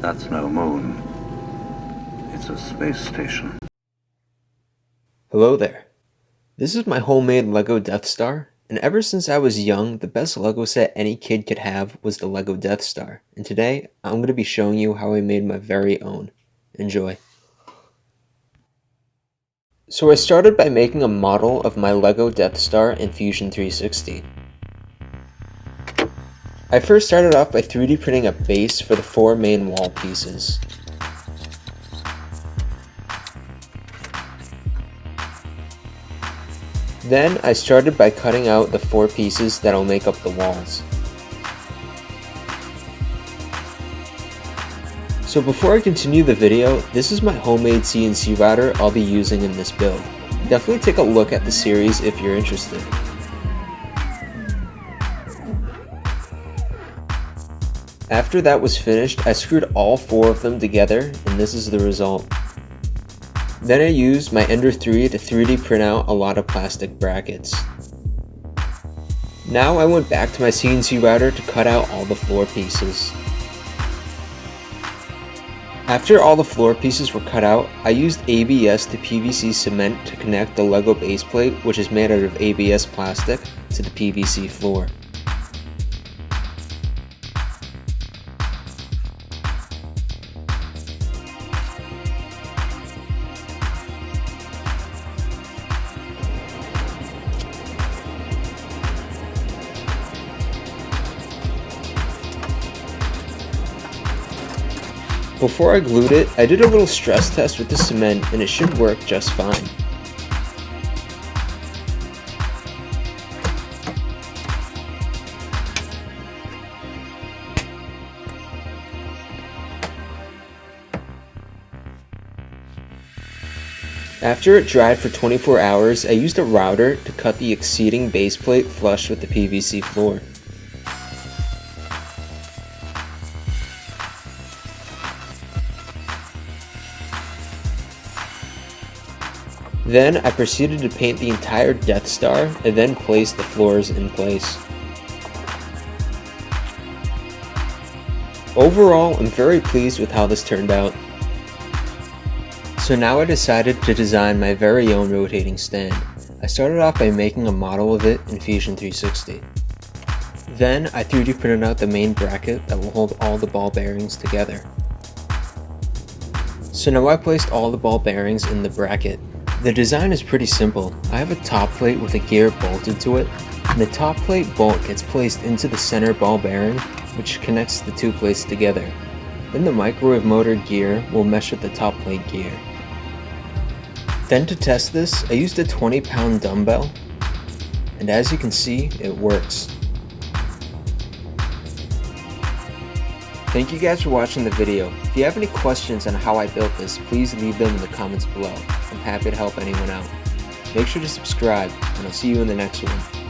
That's no moon. It's a space station. Hello there. This is my homemade Lego Death Star, and ever since I was young, the best Lego set any kid could have was the Lego Death Star. And today, I'm going to be showing you how I made my very own. Enjoy. So I started by making a model of my Lego Death Star in Fusion 360. I first started off by 3D printing a base for the 4 main wall pieces. Then I started by cutting out the 4 pieces that will make up the walls. So before I continue the video, this is my homemade CNC router I'll be using in this build. Definitely take a look at the series if you're interested. After that was finished, I screwed all 4 of them together, and this is the result. Then I used my Ender 3 to 3D print out a lot of plastic brackets. Now I went back to my CNC router to cut out all the floor pieces. After all the floor pieces were cut out, I used ABS to PVC cement to connect the Lego base plate, which is made out of ABS plastic, to the PVC floor. Before I glued it, I did a little stress test with the cement and it should work just fine. After it dried for 24 hours, I used a router to cut the exceeding base plate flush with the PVC floor. Then I proceeded to paint the entire Death Star and then place the floors in place. Overall, I'm very pleased with how this turned out. So now I decided to design my very own rotating stand. I started off by making a model of it in Fusion 360. Then I 3D printed out the main bracket that will hold all the ball bearings together. So now I placed all the ball bearings in the bracket. The design is pretty simple. I have a top plate with a gear bolted to it, and the top plate bolt gets placed into the center ball bearing, which connects the 2 plates together. Then the microwave motor gear will mesh with the top plate gear. Then to test this, I used a 20-pound dumbbell, and as you can see, it works. Thank you guys for watching the video. If you have any questions on how I built this, please leave them in the comments below. I'm happy to help anyone out. Make sure to subscribe, and I'll see you in the next one.